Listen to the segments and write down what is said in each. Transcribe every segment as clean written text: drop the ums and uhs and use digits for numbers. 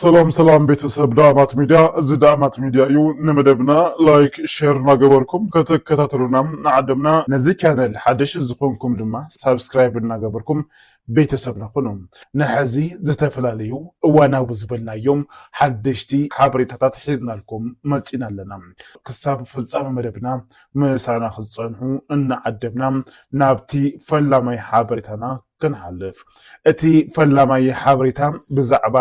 ሰላም ቤተሰብ ዳማት ሚዲያ እዚ ዳማት ሚዲያ እዩ ንመደብና ላይክ ሼር እናገበርኩም ከተከታተሉና ንዓደምና ነዚ ቻነል ሓደሽ ዝኮንኩም ድማ ሰብስክራይብ እናገበርኩም ቤተሰብና ኮኑ ንሕዚ ዝተፈላልዩ እዋናዊ ዝበልናዮም ሓደሽቲ ሓበሬታታት ሒዝናልኩም መፂና ኣለና ክሳብ ፍጻመ መደብና ምሳና ክፀንሑ እናዓደምና ናብቲ ፈላማይ ሓበሬታና ክንሓልፍ እቲ ፈላማይ ሓበሬታ ብዛዕባ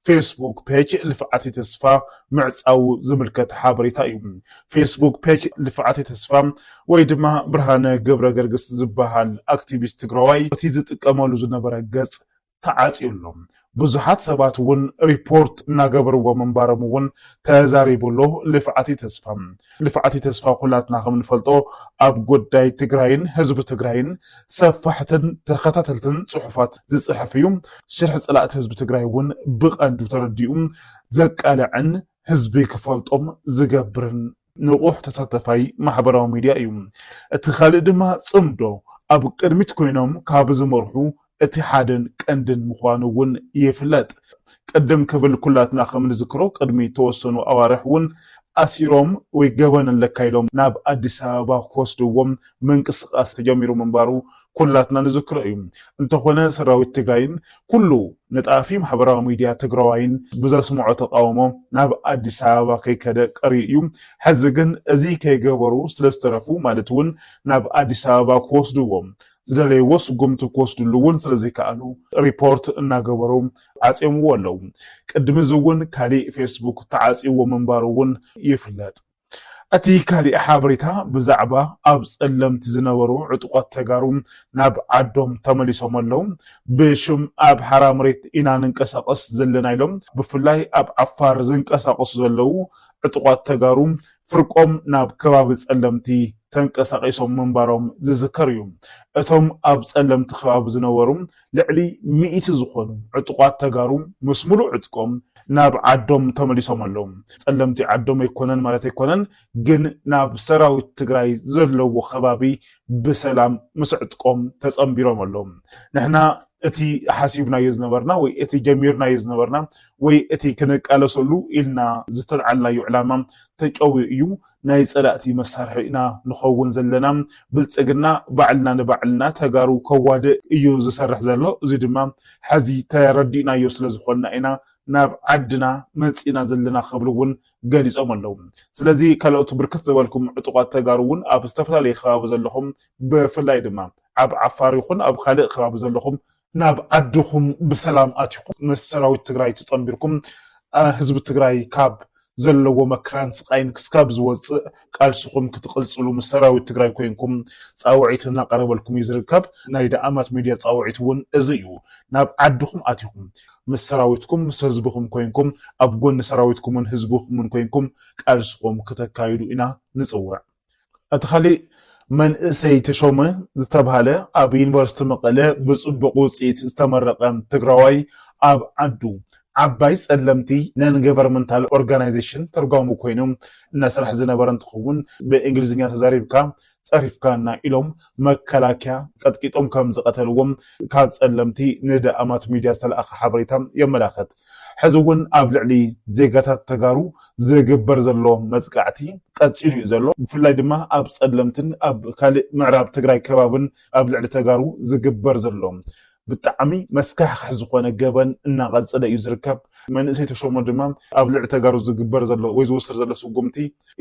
فيسبوك بيج لفعتي تصفى معصاو زملكت حابريتا እዩ فيسبوك بيج لفعتي تصفى ويدما برهانه ገብረ ገርግስ ዝበሃል አክቲቪስት ትግራዋይ እቲ ዝጥቀመሉ ዝነበረ ገጽ ተዓጽዩሎም ብዙሓት ሰባት ውን ሪፖርት እናገበርዎ መንባረም ውን ተዛሪብሎ ልፍዓቲ ተስፋ ኩላትና ከም ንፈልጦ ኣብ ጉዳይ ትግራይን ህዝቢ ትግራይን ሰፋሕትን ተኸታተልትን ጽሑፋት ዝጽሕፍ እዩ ሽርሕ ጽላእት ህዝቢ ትግራይ ውን ብቐንዱ ተረዲኡ ዘቃልዕን ህዝቢ ክፈልጦም ዝገብርን ንቑሕ ተሳተፋይ ማሕበራዊ ሚድያ እዩ እቲ ካልእ ድማ ጽምዶ ኣብ ቅድሚት ኮይኖም ካብ ዝመርሑ እቲ ሓደን ቀንድን ምዃኑ ውን ይፍለጥ ቀደም ክብል ኩላትና ከም ንዝክሮ ቅድሚ ተወሰኑ ኣዋርሕ ውን ኣሲሮም ወይ ገበን ለካይዶም ናብ ኣዲስ አበባ ክወስድዎም ምንቅስቃስ ተጀሚሩ መንባሩ ኩላትና ንዝክሮ እዩ እንተኾነ ሰራዊት ትግራይን ኩሉ ነጣፊ ማሕበራዊ ሚድያ ትግራዋይን ብዘስምዖ ተቃውሞ ናብ ኣዲስ አበባ ከይከደ ቀሪ እዩ ሕዚ ግን እዚ ከይገበሩ ስለዝተረፉ ማለት ውን ናብ ኣዲስ አበባ ክወስድዎም ዝደለይዎ ስጉምቲ ክወስድሉ ውን ስለዘይከኣሉ ሪፖርት እናገበሩ ዓጽምዎ ኣለዉ ቅድሚ ዝውን ካሊእ ፌስቡክ ተዓጽይዎ መንባሩ ውን ይፍለጥ እቲ ካሊእ ሓበሬታ ብዛዕባ ኣብ ጸለምቲ ዝነበሩ ዕጡቋት ተጋሩ ናብ ዓዶም ተመሊሶም ኣለዉ ብሽም ኣብ ሓራ መሬት ኢና ንንቀሳቀስ ዘለና ኢሎም ብፍላይ ኣብ ዓፋር ዝንቀሳቀሱ ዘለዉ ዕጡቋት ተጋሩ ፍርቆም ናብ ከባቢ ጸለምቲ ተንቀሳቂሶም መንባሮም ዝዝከር እዩ እቶም ኣብ ጸለምቲ ከባቢ ዝነበሩ ልዕሊ 100 ዝኾኑ ዕጡቋት ተጋሩ ምስ ሙሉእ ዕጥቆም ናብ ዓዶም ተመሊሶም ኣለዉ ጸለምቲ ዓዶም ኣይኮነን ማለት ኣይኮነን ግን ናብ ሰራዊት ትግራይ ዘለዎ ከባቢ ብሰላም ምስ ዕጥቆም ተጸምቢሮም ኣለዉ ንሕና እቲ ሓሲብናዮ ዝነበርና ወይ እቲ ጀሚርናዮ ዝነበርና ወይ እቲ ክንቃለሰሉ ኢልና ዝተልዓልናዮ ዕላማ ተቀዊ እዩ ናይ ጸላእቲ መሳርሒ ኢና ንኸውን ዘለና ብልጽግና ባዕልና ንባዕልና ተጋሩ ከዋደ እዩ ዝሰርሕ ዘሎ እዚ ድማ ሕዚ ተረዲእናዮ ስለዝኾንና ኢና ናብ ዓድና መጺና ዘለና ክብሉ ውን ገሊጾም ኣለዉ ስለዚ ካልኦት ብርክት ዝበልኩም ዕጡቋት ተጋሩ ውን ኣብ ዝተፈላለዩ ከባቢ ዘለኹም ብፍላይ ድማ ኣብ ዓፋር ይኹን ኣብ ካልእ ከባቢ ዘለኹም ናብ ዓድኹም ብሰላም ኣትኹም ምስ ሰራዊት ትግራይ ተጸምቢርኩም ህዝቢ ትግራይ ካብ ዘለዎ መክራን ስቃይን ክስካብ ዝወፅእ ቃልስኹም ክትቅልጽሉ ምስ ሰራዊት ትግራይ ኮይንኩም ጻውዒት እናቀረበልኩም ይዝርከብ ናይ ዳኣማት ሚድያ ጻውዒት ውን እዚ እዩ ናብ ዓድኹም ኣትኹም ምስ ሰራዊትኩም ምስ ህዝብኹም ኮይንኩም ኣብ ጎኒ ሰራዊትኩምን ህዝብኹምን ኮይንኩም ቃልስኹም ከተካይዱ ኢና ንጽውዕ እቲ ካልእ መንእሰይ ተሾመ ዝተባሃለ ኣብ ዩኒቨርሲቲ መቐለ ብጽቡቕ ውጽኢት ዝተመረቀ ትግራዋይ ኣብ ዓዱ ዓባይ ጸለምቲ ነን ገቨርንመንታል ኦርጋናይዜሽን ተርጓሙ ኮይኖም እናሰርሕ ዝነበረ እንትኸውን ብእንግሊዝኛ ተዛሪብካ ጸሪፍካና ኢሎም መከላከያ ቀጥቂጦም ከም ዝቀተልዎም ካብ ጸለምቲ ንዳኣማት ሚድያ ዝተለኣኸ ሓበሬታ የመላኽት ሕዚ ውን ኣብ ልዕሊ ዜጋታት ተጋሩ ዝግበር ዘሎ መጥቃዕቲ ቀፂሉ እዩ ዘሎ ብፍላይ ድማ ኣብ ጸለምትን ኣብ ካልእ ምዕራብ ትግራይ ከባብን ኣብ ልዕሊ ተጋሩ ዝግበር ዘሎ ብጣዕሚ መስካሕካሕ ዝኾነ ገበን እናቐጸለ እዩ ዝርከብ መንእሰይ ተሾመ ድማ ኣብ ልዕሊ ተጋሩ ዝግበር ዘሎ ወይ ዝውስር ዘሎ ስጉምቲ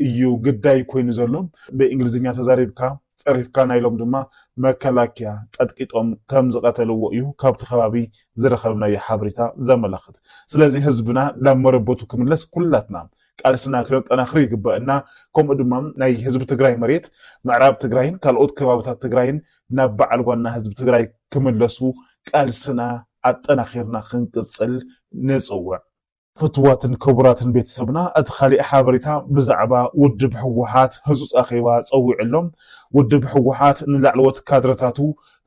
እዩ ግዳይ ኮይኑ ዘሎ ብእንግሊዝኛ ተዛሪብካ ጸሪፍካና ኢሎም ድማ መከላከያ ቀጥቂጦም ከም ዝቀተልዎ እዩ ካብቲ ከባቢ ዝረኸብናዮ ሓበሬታ ዘመላኽት ስለዚ ህዝብና ናብ መረበቱ ክምለስ ኩላትና ቃልስና ክነጠናኽር ይግባአና ከምኡ ድማ ናይ ህዝቢ ትግራይ መሬት ምዕራብ ትግራይን ካልኦት ከባቢታት ትግራይን ናብ በዓል ዋና ህዝቢ ትግራይ ክምለሱ ቃልስና ኣጠናኺርና ክንቅጽል ንጽውዕ ፍትዋትን ክቡራትን ቤተሰብና እቲ ካልእ ሓበሬታ ብዛዕባ ውድብ ሕወሓት ህጹጽ ኣኼባ ጸዊዕሎም ውድብ ሕወሓት ንላዕለዎት ካድረታቱ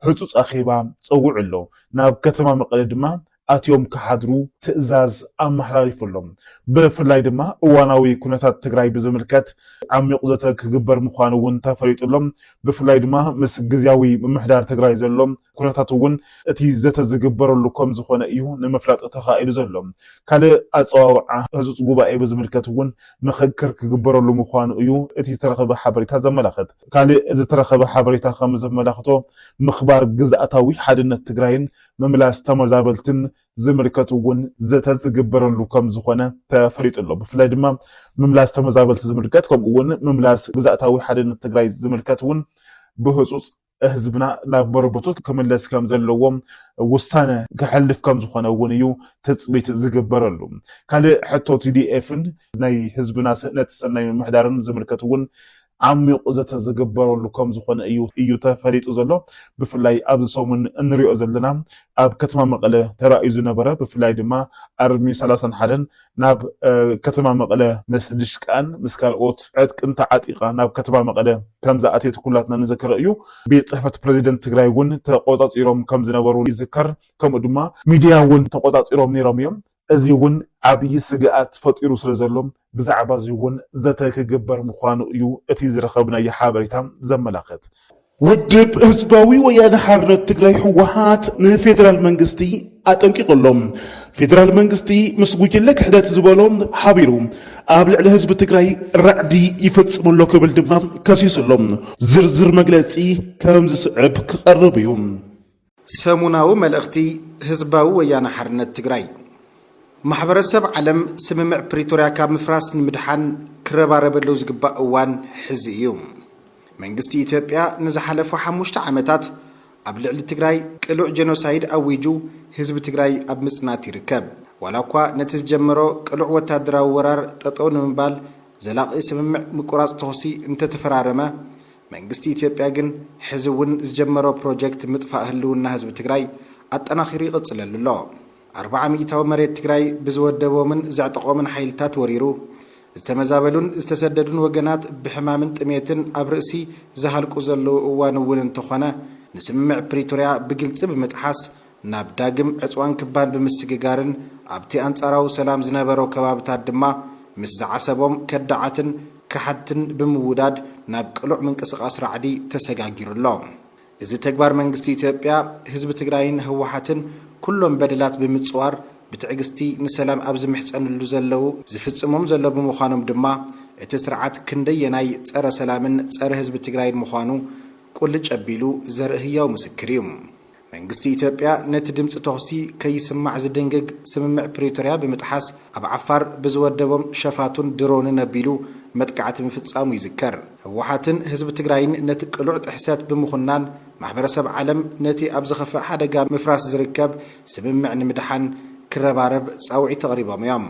ህጹጽ ኣኼባ ጸዊዕሎ ናብ ከተማ መቐለ ድማ ኣትዮም ክሓድሩ ትእዛዝ ኣመሓላሊፉሎም ብፍላይ ድማ እዋናዊ ኩነታት ትግራይ ብዝምልከት ዓሚቕ ዘተ ክግበር ምዃኑ እውን ተፈሊጡሎም ብፍላይ ድማ ምስ ግዝያዊ ምምሕዳር ትግራይ ዘሎም ኩነታት እውን እቲ ዘተ ዝግበረሉ ከም ዝኾነ እዩ ንምፍላጥ ተኻኢሉ ዘሎ ካልእ ኣፀዋውዓ ህፁፅ ጉባኤ ብዝምልከት እውን ምክክር ክግበረሉ ምዃኑ እዩ እቲ ዝተረኸበ ሓበሬታ ዘመላኽት ካልእ ዝተረኸበ ሓበሬታ ከም ዘመላኽቶ ምኽባር ግዝኣታዊ ሓድነት ትግራይን ምምላስ ተመዛበልትን ዝምልከት እውን ዘተ ዝግበረሉ ከም ዝኾነ ተፈሊጡሎ ብፍላይ ድማ ምምላስ ተመዛበልቲ ዝምልከት ከምኡ እውን ምምላስ ግዝኣታዊ ሓድነት ትግራይ ዝምልከት እውን ብህፁፅ ህዝብና ናብ መረበቱ ክምለስ ከም ዘለዎም ውሳነ ክሕልፍ ከም ዝኾነ እውን እዩ ተፅቢት ዝግበረሉ ካልእ ሕቶ TDF-ን ናይ ህዝብና ስእነት ሰናይ ምምሕዳርን ዝምልከት እውን ዓሚቕ ዘተ ዝግበረሉ ከም ዝኾነ እዩ ተፈሊጡ ዘሎ ብፍላይ ኣብዚ ሰሙን እንሪኦ ዘለና ኣብ ከተማ መቐለ ተራእዩ ዝነበረ ብፍላይ ድማ ኣርሚ 31 ናብ ከተማ መቐለ ምስ ድሽቃን ምስ ካልኦት ዕጥቅን ተዓጢቓ ናብ ከተማ መቐለ ከም ዝኣተየት ኩላትና ንዘክር እዩ ቤት ጽሕፈት ፕሬዚደንት ትግራይ እውን ተቆጻጺሮም ከም ዝነበሩ ይዝከር ከምኡ ድማ ሚድያ እውን ተቆጻጺሮም ነይሮም እዮም እዚ እውን ዓብይ ስግኣት ፈጢሩ ስለ ዘሎ ብዛዕባ እዚ እውን ዘተ ክግበር ምዃኑ እዩ እቲ ዝረኸብናዮ ሓበሬታ ዘመላኽት ውድብ ህዝባዊ ወያነ ሓርነት ትግራይ ህወሓት ንፌደራል መንግስቲ ኣጠንቂቖሎም ፌደራል መንግስቲ ምስ ጉጅለ ክሕደት ዝበሎም ሓቢሩ ኣብ ልዕሊ ህዝቢ ትግራይ ራዕዲ ይፈጽመሎ ክብል ድማ ከሲሱሎም ዝርዝር መግለጺ ከም ዝስዕብ ክቐርብ እዩ ሰሙናዊ መልእኽቲ ህዝባዊ ወያነ ሓርነት ትግራይ ማሕበረሰብ ዓለም ስምምዕ ፕሪቶሪያ ካብ ምፍራስ ንምድሓን ክረባረበሉ ዝግባእ እዋን ሕዚ እዩ መንግስቲ ኢትዮጵያ ንዝሓለፉ 5 ዓመታት ኣብ ልዕሊ ትግራይ ቅሉዕ ጀኖሳይድ ኣዊጁ ህዝቢ ትግራይ ኣብ ምጽናት ይርከብ ዋላ እኳ ነቲ ዝጀመሮ ቅሉዕ ወታደራዊ ወራር ጠጠው ንምባል ዘላቒ ስምምዕ ምቁራጽ ተኽሲ እንተተፈራረመ መንግስቲ ኢትዮጵያ ግን ሕዚ እውን ዝጀመሮ ፕሮጀክት ምጥፋእ ህልውና ህዝቢ ትግራይ ኣጠናኺሩ ይቕጽለሉ ኣሎ 400 መሬት ትግራይ ብዝወደቦምን ዘዕጠቆምን ሓይልታት ወሪሩ ዝተመዛበሉን ዝተሰደዱን ወገናት ብሕማምን ጥሜትን ኣብ ርእሲ ዝሃልቁ ዘለዉ እዋን እውን እንተኾነ ንስምምዕ ፕሪቶሪያ ብግልፂ ብምጥሓስ ናብ ዳግም ዕፅዋን ክባን ብምስግጋርን ኣብቲ ኣንጻራዊ ሰላም ዝነበሮ ከባብታት ድማ ምስ ዝዓሰቦም ከዳዓትን ክሓትን ብምውዳድ ናብ ቅሉዕ ምንቅስቓስ ራዕዲ ተሰጋጊሩሎ እዚ ተግባር መንግስቲ ኢትዮጵያ ህዝቢ ትግራይን ህወሓትን ኩሎም በደላት ብምጽዋር ብትዕግስቲ ንሰላም ኣብ ዝምሕፀንሉ ዘለዉ ዝፍጽሞም ዘሎ ብምዃኖም ድማ እቲ ስርዓት ክንደየናይ ጸረ ሰላምን ጸረ ህዝቢ ትግራይን ምዃኑ ቁልጭ ኣቢሉ ዘርኢ ህያው ምስክር እዩ መንግስቲ ኢትዮጵያ ነቲ ድምፂ ተኽሲ ከይስማዕ ዝድንግግ ስምምዕ ፕሪቶሪያ ብምጥሓስ ኣብ ዓፋር ብዝወደቦም ሸፋቱን ድሮንን ኣቢሉ መጥቃዕቲ ምፍጻሙ ይዝከር ህወሓትን ህዝቢ ትግራይን ነቲ ቅሉዕ ጥሕሰት ብምኹናን ማሕበረሰብ ዓለም ነቲ ኣብ ዝኸፍእ ሓደጋ ምፍራስ ዝርከብ ስምምዕ ንምድሓን ክረባረብ ጻውዒ ተቕሪቦም እዮም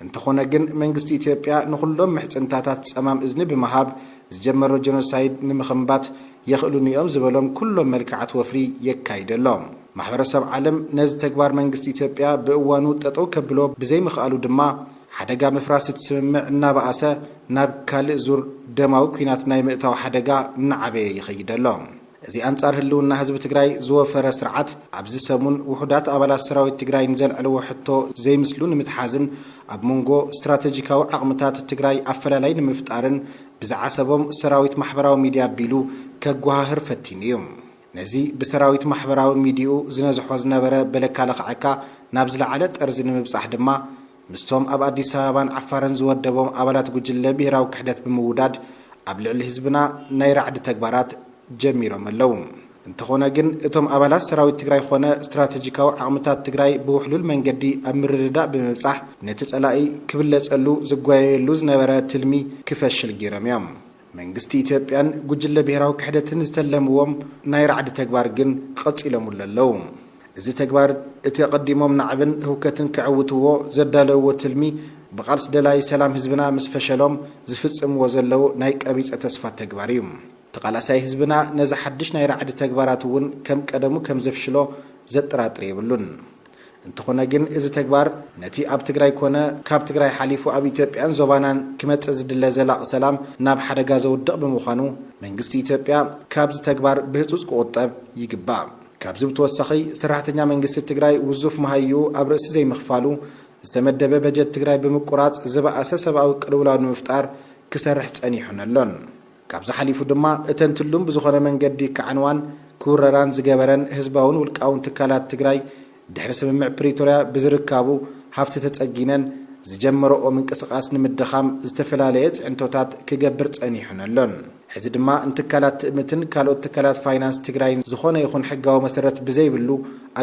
እንተኾነ ግን መንግስቲ ኢትዮጵያ ንኹሎም ምሕፅንታታት ጸማም እዝኒ ብምሃብ ዝጀመሮ ጀኖሳይድ ንምኽንባት የኽእሉን እዮም ዝበሎም ኩሎም መልክዓት ወፍሪ የካይደሎም ማሕበረሰብ ዓለም ነዚ ተግባር መንግስቲ ኢትዮጵያ ብእዋኑ ጠጠው ከብሎ ብዘይምኽኣሉ ድማ ሓደጋ ምፍራስ እትስምምዕ እናበኣሰ ናብ ካልእ ዙር ደማዊ ኩናት ናይ ምእታዊ ሓደጋ እናዓበየ ይኸይደሎም እዚ ኣንጻር ህልውና ህዝቢ ትግራይ ዝወፈረ ስርዓት ኣብዚ ሰሙን ውሕዳት ኣባላት ሰራዊት ትግራይ ንዘልዕልዎ ሕቶ ዘይምስሉ ንምትሓዝን ኣብ መንጎ ስትራቴጂካዊ ዓቕምታት ትግራይ ኣፈላላይ ንምፍጣርን ብዝዓሰቦም ሰራዊት ማሕበራዊ ሚድያ ኣቢሉ ከጓሃህር ፈቲኑ እዩ ነዚ ብሰራዊት ማሕበራዊ ሚድኡ ዝነዝሖ ዝነበረ በለካለኽዓካ ናብ ዝለዓለ ጠርዚ ንምብጻሕ ድማ ምስቶም ኣብ ኣዲስ ኣበባን ዓፋርን ዝወደቦም ኣባላት ጉጅለ ብሄራዊ ክሕደት ብምውዳድ ኣብ ልዕሊ ህዝብና ናይ ራዕዲ ተግባራት ጀሚሮም ኣለዉ እንተኾነ ግን እቶም ኣባላት ሰራዊት ትግራይ ኾነ ስትራቴጂካዊ ዓቕምታት ትግራይ ብውሕሉል መንገዲ ኣብ ምርድዳእ ብምብጻሕ ነቲ ጸላኢ ክብለጸሉ ዝጓየየሉ ዝነበረ ትልሚ ክፈሽል ገይሮም እዮም መንግስቲ ኢትዮጵያን ጉጅለ ብሄራዊ ክሕደትን ዝተለምዎም ናይ ራዕዲ ተግባር ግን ቀጺሎሙሉ ኣለዉ እዚ ተግባር እቲ ቀዲሞም ናዕብን ህውከትን ክዕውትዎ ዘዳለውዎ ትልሚ ብቓልሲ ደላይ ሰላም ህዝብና ምስ ፈሸሎም ዝፍጽምዎ ዘለዉ ናይ ቀቢጸ ተስፋ ተግባር እዩ ተቃላሳይ ህዝብና ነዚ ሓድሽ ናይ ራዕዲ ተግባራት እውን ከም ቀደሙ ከም ዘፍሽሎ ዘጠራጥር የብሉን እንተኾነ ግን እዚ ተግባር ነቲ ኣብ ትግራይ ኮነ ካብ ትግራይ ሓሊፉ ኣብ ኢትዮጵያን ዞባናን ክመጽእ ዝድለ ዘላቕ ሰላም ናብ ሓደጋ ዘውድቕ ብምዃኑ መንግስቲ ኢትዮጵያ ካብዚ ተግባር ብህፁፅ ክቁጠብ ይግባእ ካብዚ ብተወሳኺ ሰራሕተኛ መንግስቲ ትግራይ ውዙፍ መሃዩ ኣብ ርእሲ ዘይምኽፋሉ ዝተመደበ በጀት ትግራይ ብምቁራጽ ዝበኣሰ ሰብኣዊ ቅልውላው ንምፍጣር ክሰርሕ ጸኒሑን ኣሎን ካብዚ ሓሊፉ ድማ እተን ትሉም ብዝኾነ መንገዲ ከዓንዋን ክውረራን ዝገበረን ህዝባውን ውልቃውን ትካላት ትግራይ ድሕሪ ስምምዕ ፕሪቶርያ ብዝርካቡ ሃፍቲ ተጸጊነን ዝጀመረኦ ምንቅስቓስ ንምድኻም ዝተፈላለየ ጽዕንቶታት ክገብር ጸኒሑን ኣሎን ሕዚ ድማ እንትካላት ትእምትን ካልኦት ትካላት ፋይናንስ ትግራይ ዝኾነ ይኹን ሕጋዊ መሰረት ብዘይብሉ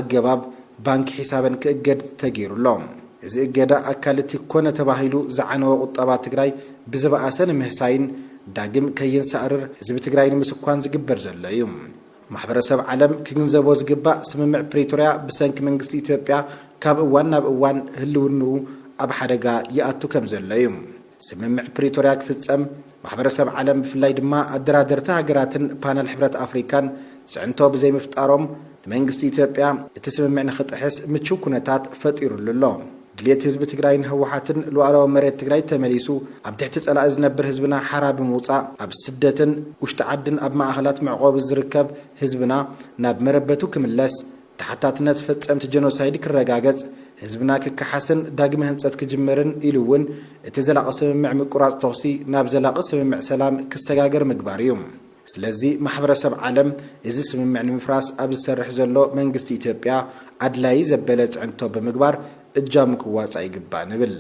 ኣገባብ ባንኪ ሒሳበን ክእገድ ተገይሩሎም እዚ እገዳ ኣካል እቲ ኮነ ተባሂሉ ዝዓነወ ቁጠባ ትግራይ ብዝበኣሰ ንምህሳይን ዳግም ከይንሳእርር ህዝቢ ትግራይ ንምስኳን ዝግበር ዘሎ እዩ ማሕበረሰብ ዓለም ክግንዘቦ ዝግባእ ስምምዕ ፕሪቶርያ ብሰንኪ መንግስቲ ኢትዮጵያ ካብ እዋን ናብ እዋን ህልውንኡ ኣብ ሓደጋ ይኣቱ ከም ዘሎ እዩ ስምምዕ ፕሪቶርያ ክፍጸም ማሕበረሰብ ዓለም ብፍላይ ድማ ኣደራደርቲ ሃገራትን ፓነል ሕብረት ኣፍሪካን ጽዕንቶ ብዘይምፍጣሮም ንመንግስቲ ኢትዮጵያ እቲ ስምምዕ ንኽጥሕስ ምቹው ኩነታት ፈጢሩሉ ኣሎ ድልየት ህዝቢ ትግራይን ህወሓትን ሉዓላዊ መሬት ትግራይ ተመሊሱ ኣብ ትሕቲ ጸላኢ ዝነብር ህዝብና ሓራ ብምውፃእ ኣብ ስደትን ውሽጢ ዓድን ኣብ ማእኸላት መዕቆቢ ዝርከብ ህዝብና ናብ መረበቱ ክምለስ ተሓታትነት ፈጸምቲ ጀኖሳይድ ክረጋገጽ ህዝብና ክከሓስን ዳግመ ህንጸት ክጅመርን ኢሉ እውን እቲ ዘላቒ ስምምዕ ምቁራጽ ተኽሲ ናብ ዘላቒ ስምምዕ ሰላም ክሰጋገር ምግባር እዩ ስለዚ ማሕበረሰብ ዓለም እዚ ስምምዕ ንምፍራስ ኣብ ዝሰርሕ ዘሎ መንግስቲ ኢትዮጵያ ኣድላይ ዘበለ ጽዕንቶ ብምግባር እጃም ክዋጻእ ይግባእ ንብል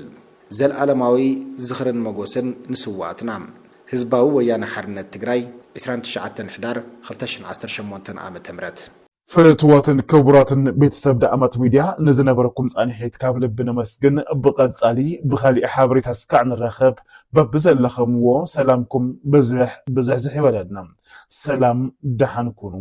ዘለዓለማዊ ዝኽርን መጎስን ንስዋዕትና ህዝባዊ ወያነ ሓርነት ትግራይ 29 ሕዳር 2018 ዓመተ ምህረት ፍትዋትን ክቡራትን ቤተሰብ ዳኣማት ሚድያ ንዝነበረኩም ጻኒሒት ካብ ልቢ ነመስግን ብቐጻሊ ብኻሊእ ሓበሬታ ስካዕ ንረኸብ በብዘለኸምዎ ሰላምኩም ብዝሕ ይበለልና ሰላም ደሓን ኩኑ